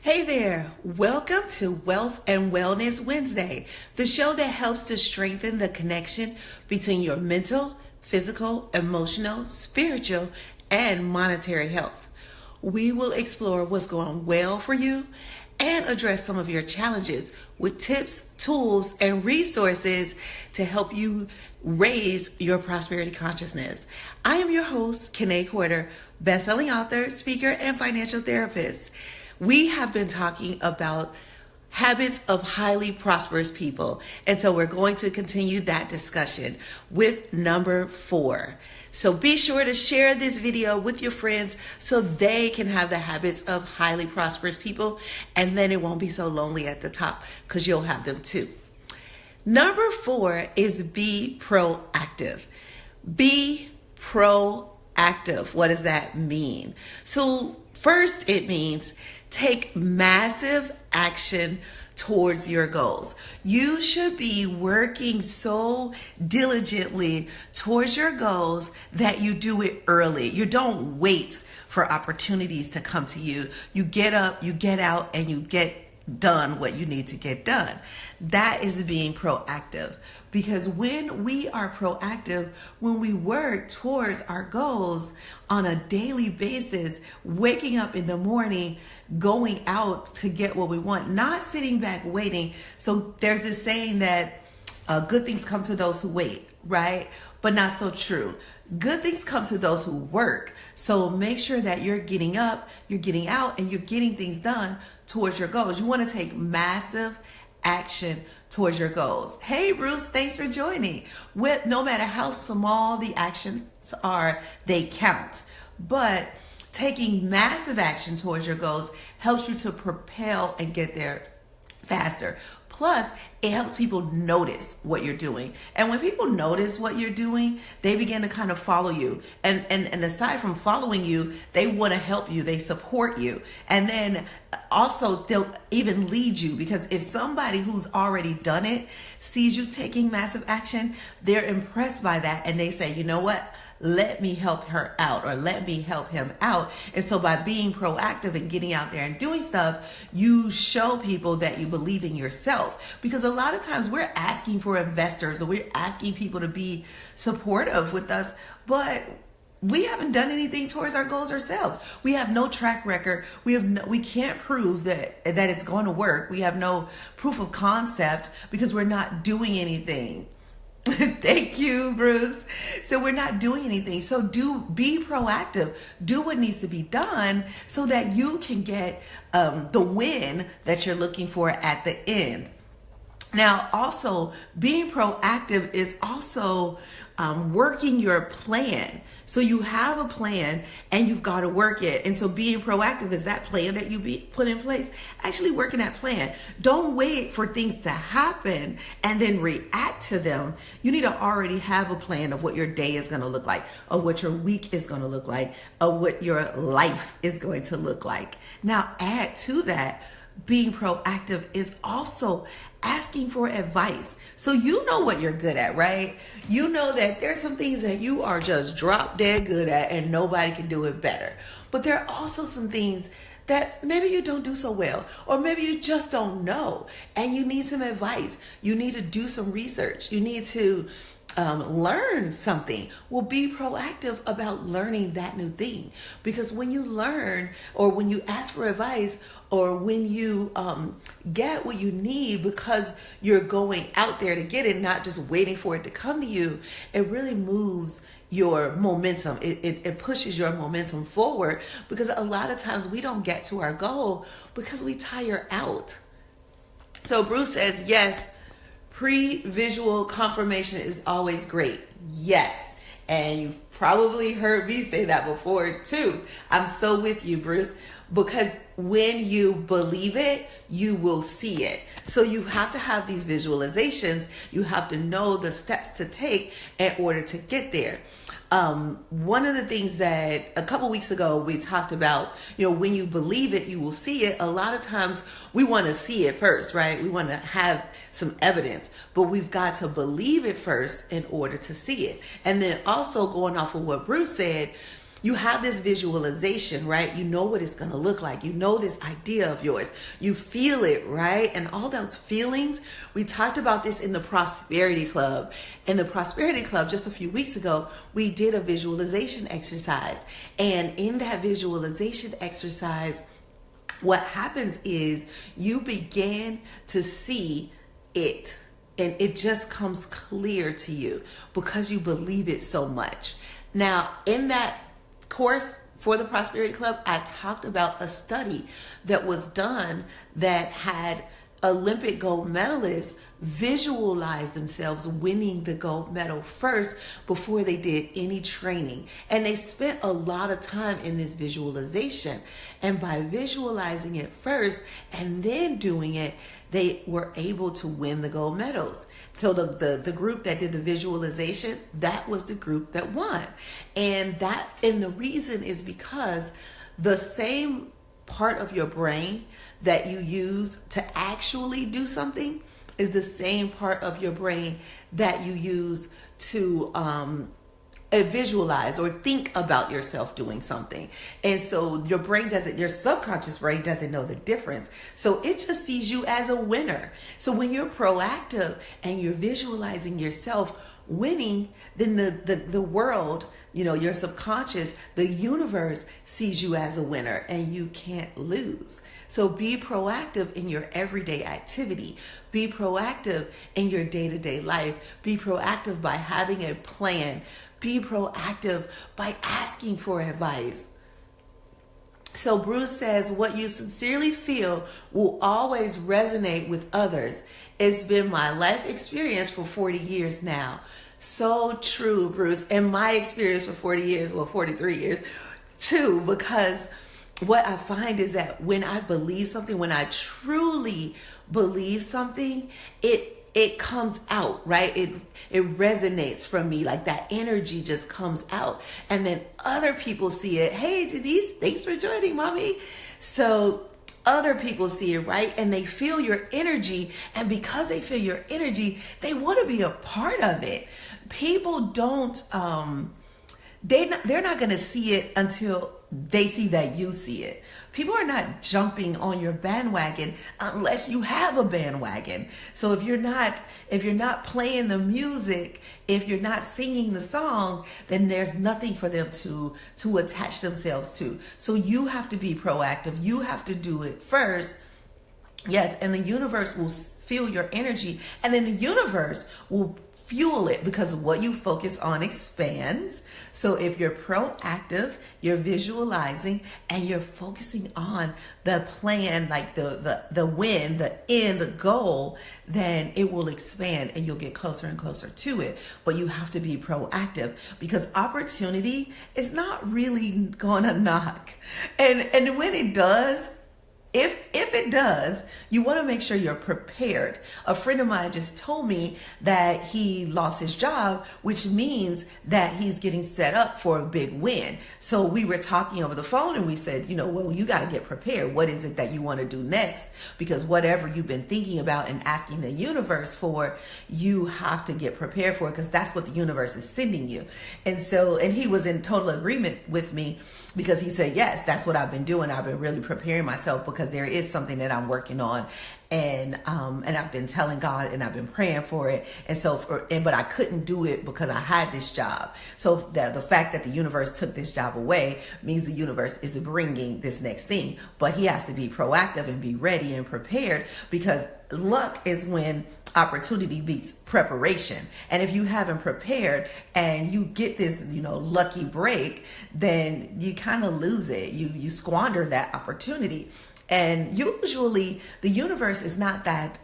Hey there, welcome to Wealth and Wellness Wednesday, the show that helps to strengthen the connection between your mental, physical, emotional, spiritual, and monetary health. We will explore what's going well for you and address some of your challenges with tips, tools, and resources to help you raise your prosperity consciousness. I am your host, Kanae Quarter, best-selling author, speaker, and financial therapist. We have been talking about habits of highly prosperous people. And so we're going to continue that discussion with number 4. So be sure to share this video with your friends so they can have the habits of highly prosperous people. And then it won't be so lonely at the top because you'll have them too. Number 4 is be proactive. Be proactive. What does that mean? So first, it means take massive action towards your goals. You should be working so diligently towards your goals that you do it early. You don't wait for opportunities to come to you. You get up, you get out, and you get done what you need to get done. That is being proactive. Because when we are proactive, when we work towards our goals on a daily basis, waking up in the morning, going out to get what we want, not sitting back waiting. So there's this saying that good things come to those who wait, right? But not so true. Good things come to those who work. So make sure that you're getting up, you're getting out, and you're getting things done towards your goals. You want to take massive action towards your goals. Hey, Bruce, thanks for joining. No matter how small the actions are, they count. But taking massive action towards your goals helps you to propel and get there faster. Plus, it helps people notice what you're doing. And when people notice what you're doing, they begin to kind of follow you. And aside from following you, they want to help you. They support you. And then also they'll even lead you, because if somebody who's already done it sees you taking massive action, they're impressed by that. And they say, you know what? Let me help her out, or let me help him out. And so by being proactive and getting out there and doing stuff, you show people that you believe in yourself. Because a lot of times we're asking for investors, or we're asking people to be supportive with us, but we haven't done anything towards our goals ourselves. We have no track record. We can't prove that it's going to work. We have no proof of concept because we're not doing anything. Thank you, Bruce. So we're not doing anything. So be proactive. Do what needs to be done so that you can get the win that you're looking for at the end. Now, also, being proactive is also working your plan. So you have a plan and you've got to work it. And so being proactive is that plan that you put in place, actually working that plan. Don't wait for things to happen and then react to them. You need to already have a plan of what your day is going to look like, or what your week is going to look like, or what your life is going to look like. Now, add to that, being proactive is also asking for advice. So you know what you're good at, right? You know that there's some things that you are just drop dead good at and nobody can do it better. But there are also some things that maybe you don't do so well, or maybe you just don't know and you need some advice. You need to do some research. You need to learn something. Well, be proactive about learning that new thing, because when you learn, or when you ask for advice, or when you get what you need because you're going out there to get it, not just waiting for it to come to you, it really moves your momentum. It pushes your momentum forward, because a lot of times we don't get to our goal because we tire out. So Bruce says, yes, pre-visual confirmation is always great. Yes. And you've probably heard me say that before too. I'm so with you, Bruce. Because when you believe it, you will see it. So you have to have these visualizations. You have to know the steps to take in order to get there. One of the things that a couple weeks ago we talked about, when you believe it, you will see it. A lot of times we want to see it first, right? We want to have some evidence, but we've got to believe it first in order to see it. And then also, going off of what Bruce said, you have this visualization, right? You know what it's going to look like. You know this idea of yours. You feel it, right? And all those feelings, we talked about this in the Prosperity Club. In the Prosperity Club, just a few weeks ago, we did a visualization exercise. And in that visualization exercise, what happens is you begin to see it, and it just comes clear to you because you believe it so much. Now, in that course for the Prosperity Club, I talked about a study that was done that had Olympic gold medalists visualize themselves winning the gold medal first before they did any training. And they spent a lot of time in this visualization. And by visualizing it first and then doing it, they were able to win the gold medals. So the group that did the visualization, that was the group that won. And the reason is because the same part of your brain that you use to actually do something is the same part of your brain that you use to visualize or think about yourself doing something. And so your subconscious brain doesn't know the difference. So it just sees you as a winner. So when you're proactive and you're visualizing yourself winning, then the world, your subconscious, the universe sees you as a winner and you can't lose. So be proactive in your everyday activity. Be proactive in your day-to-day life. Be proactive by having a plan. Be proactive by asking for advice. So Bruce says, what you sincerely feel will always resonate with others. It's been my life experience for 40 years now. So true, Bruce. And my experience for 43 years too, because what I find is that when I believe something, when I truly believe something, it comes out, right? It resonates from me, like that energy just comes out. And then other people see it. Hey, Denise, thanks for joining, mommy. So other people see it, right? And they feel your energy. And because they feel your energy, they want to be a part of it. People don't, they're not going to see it until they see that you see it. People are not jumping on your bandwagon unless you have a bandwagon. So if you're not playing the music, if you're not singing the song, then there's nothing for them to attach themselves to. So you have to be proactive. You have to do it first. Yes, and the universe will feel your energy, and then the universe will fuel it, because what you focus on expands. So if you're proactive, you're visualizing, and you're focusing on the plan, like the win, the end, the goal, then it will expand and you'll get closer and closer to it. But you have to be proactive, because opportunity is not really gonna knock. And when it does, if it does, you want to make sure you're prepared. A friend of mine just told me that he lost his job, which means that he's getting set up for a big win. So we were talking over the phone and we said, well, you got to get prepared. What is it that you want to do next? Because whatever you've been thinking about and asking the universe for, you have to get prepared for it, because that's what the universe is sending you. And he was in total agreement with me, because he said, yes, that's what I've been doing. I've been really preparing myself, because there is something that I'm working on, and I've been telling God, and I've been praying for it. And but I couldn't do it because I had this job. So the fact that the universe took this job away means the universe is bringing this next thing. But he has to be proactive and be ready and prepared, because luck is when opportunity beats preparation. And if you haven't prepared and you get this, lucky break, then you kind of lose it. You squander that opportunity. And usually the universe is not that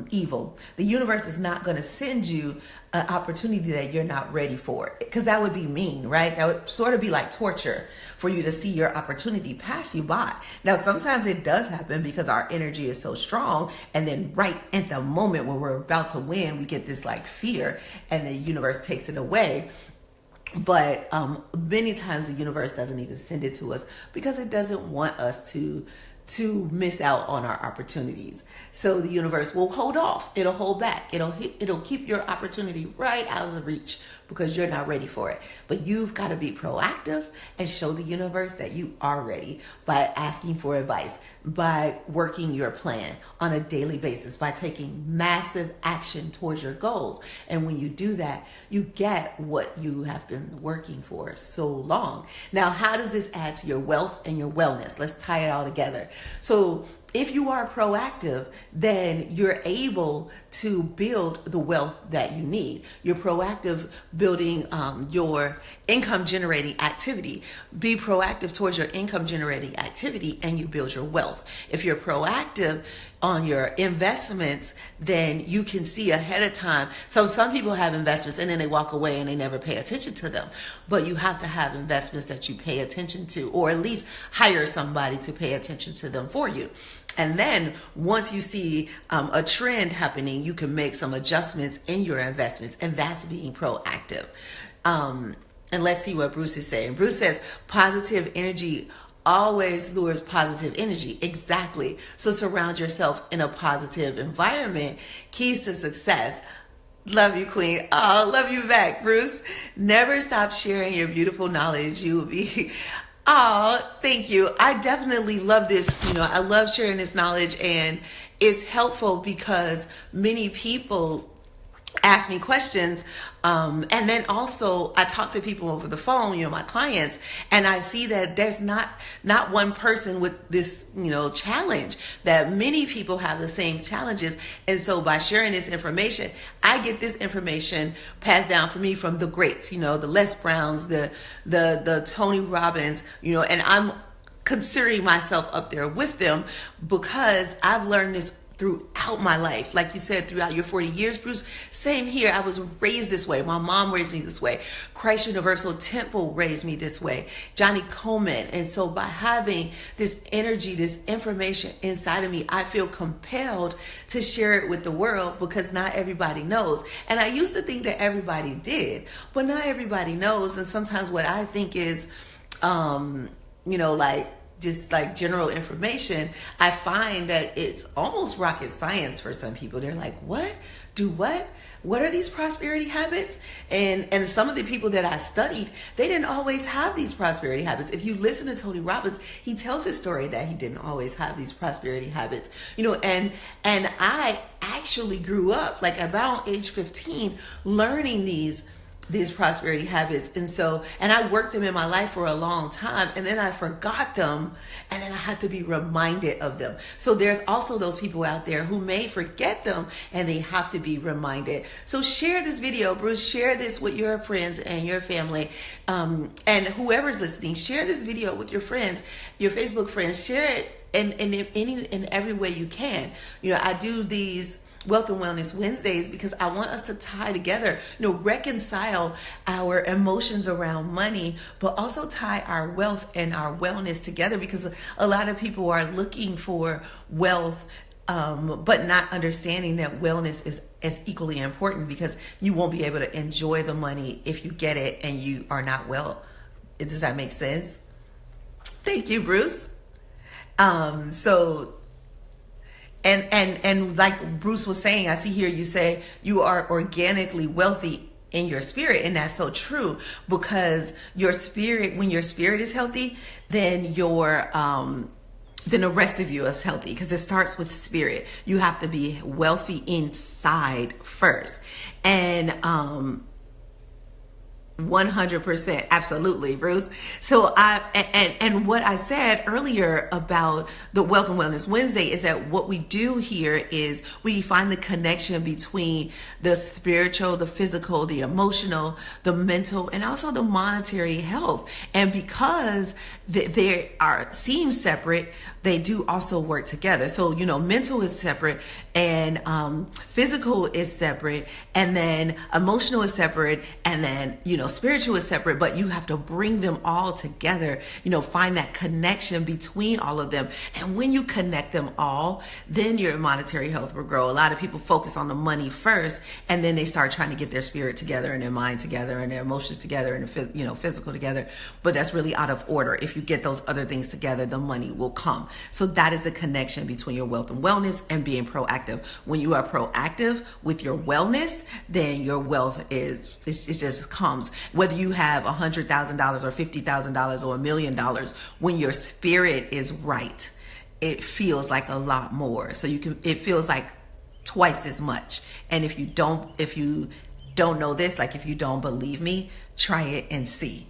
evil. The universe is not going to send you an opportunity that you're not ready for, because that would be mean, right? That would sort of be like torture for you to see your opportunity pass you by. Now, sometimes it does happen because our energy is so strong, and then right at the moment when we're about to win, we get this like fear, and the universe takes it away. But many times the universe doesn't even send it to us, because it doesn't want us to miss out on our opportunities. So the universe will hold off. It'll hold back. It'll keep your opportunity right out of the reach, because you're not ready for it. But you've got to be proactive and show the universe that you are ready by asking for advice, by working your plan on a daily basis, by taking massive action towards your goals. And when you do that, you get what you have been working for so long. Now, how does this add to your wealth and your wellness? Let's tie it all together. So if you are proactive, then you're able to build the wealth that you need. You're proactive building your income generating activity. Be proactive towards your income generating activity and you build your wealth. If you're proactive on your investments, then you can see ahead of time. So some people have investments and then they walk away and they never pay attention to them. But you have to have investments that you pay attention to, or at least hire somebody to pay attention to them for you. And then once you see a trend happening, you can make some adjustments in your investments, and that's being proactive. And let's see what Bruce is saying. Bruce says positive energy always lures positive energy. Exactly. So surround yourself in a positive environment. Keys to success. Love you, Queen. Oh, love you back, Bruce. Never stop sharing your beautiful knowledge. You will be... Oh, thank you. I definitely love this. I love sharing this knowledge, and it's helpful because many people ask me questions. And then also I talk to people over the phone, my clients, and I see that there's not one person with this, challenge, that many people have the same challenges. And so by sharing this information, I get this information passed down for me from the greats, the Les Browns, the Tony Robbins, and I'm considering myself up there with them because I've learned this throughout my life. Like you said, throughout your 40 years, Bruce, same here. I was raised this way. My mom raised me this way. Christ Universal Temple raised me this way. Johnny Coleman. And so by having this energy, this information inside of me, I feel compelled to share it with the world because not everybody knows. And I used to think that everybody did, but not everybody knows. And sometimes what I think is, just like general information, I find that it's almost rocket science for some people. They're like, what? Do what? What are these prosperity habits? And some of the people that I studied, they didn't always have these prosperity habits. If you listen to Tony Robbins, he tells his story that he didn't always have these prosperity habits. And I actually grew up like about age 15 learning these prosperity habits. And I worked them in my life for a long time, and then I forgot them, and then I had to be reminded of them. So there's also those people out there who may forget them and they have to be reminded. So share this video, Bruce, share this with your friends and your family. And whoever's listening, share this video with your friends, your Facebook friends, share it in every way you can. I do these Wealth and Wellness Wednesdays because I want us to tie together, reconcile our emotions around money, but also tie our wealth and our wellness together, because a lot of people are looking for wealth, but not understanding that wellness is as equally important, because you won't be able to enjoy the money if you get it and you are not well. Does that make sense? Thank you, Bruce. And like Bruce was saying, I see here you say you are organically wealthy in your spirit. And that's so true, because your spirit, when your spirit is healthy, then then the rest of you is healthy, because it starts with spirit. You have to be wealthy inside first. And 100%. Absolutely, Bruce. So and what I said earlier about the Wealth and Wellness Wednesday is that what we do here is we find the connection between the spiritual, the physical, the emotional, the mental, and also the monetary health. And because they seem separate, they do also work together. So, mental is separate, and physical is separate, and then emotional is separate, and then, spiritual is separate, but you have to bring them all together, find that connection between all of them. And when you connect them all, then your monetary health will grow. A lot of people focus on the money first, and then they start trying to get their spirit together and their mind together and their emotions together and physical together. But that's really out of order. If you get those other things together, the money will come. So that is the connection between your wealth and wellness and being proactive. When you are proactive with your wellness, then your wealth it just comes. Whether you have $100,000 or $50,000 or $1 million, when your spirit is right, it feels like a lot more. So it feels like twice as much. And if you don't know this, like if you don't believe me, try it and see.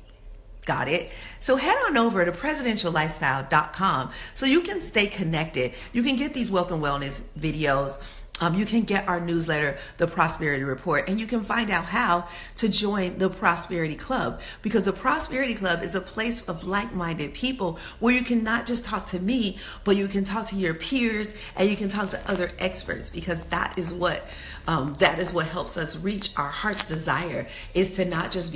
Got it? So head on over to presidentiallifestyle.com so you can stay connected. You can get these wealth and wellness videos. You can get our newsletter, The Prosperity Report, and you can find out how to join the Prosperity Club, because the Prosperity Club is a place of like-minded people where you can not just talk to me, but you can talk to your peers and you can talk to other experts, because that is what helps us reach our heart's desire, is to not just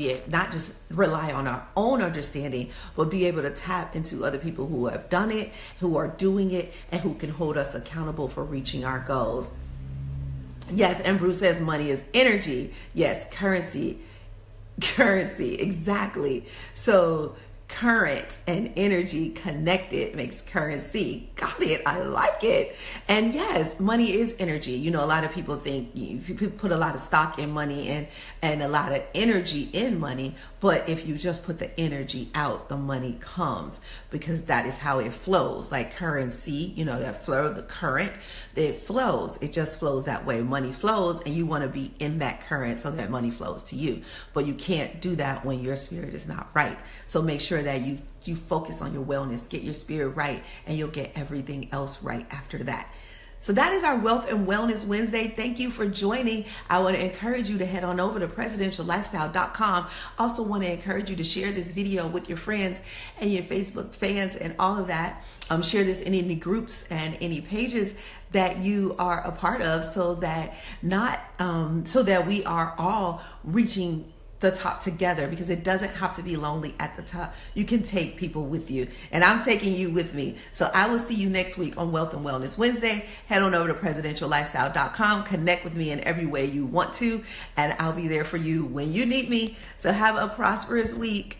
rely on our own understanding, but be able to tap into other people who have done it, who are doing it, and who can hold us accountable for reaching our goals. Yes, and Bruce says money is energy. Yes, currency, exactly. So current and energy connected makes currency. Got it. I like it. And yes, money is energy. You know, a lot of people think people put a lot of stock in money and a lot of energy in money. But if you just put the energy out, the money comes, because that is how it flows. Like currency, you know, that flow, the current, it flows. It just flows that way. Money flows, and you want to be in that current so that money flows to you. But you can't do that when your spirit is not right. So make sure that you focus on your wellness, get your spirit right, and you'll get everything else right after that. So that is our Wealth and Wellness Wednesday. Thank you for joining. I want to encourage you to head on over to presidentiallifestyle.com. Also want to encourage you to share this video with your friends and your Facebook fans and all of that. Share this in any groups and any pages that you are a part of, so that we are all reaching the top together, because it doesn't have to be lonely at the top. You can take people with you, and I'm taking you with me. So I will see you next week on Wealth and Wellness Wednesday. Head on over to presidentiallifestyle.com. Connect with me in every way you want to, and I'll be there for you when you need me. So have a prosperous week.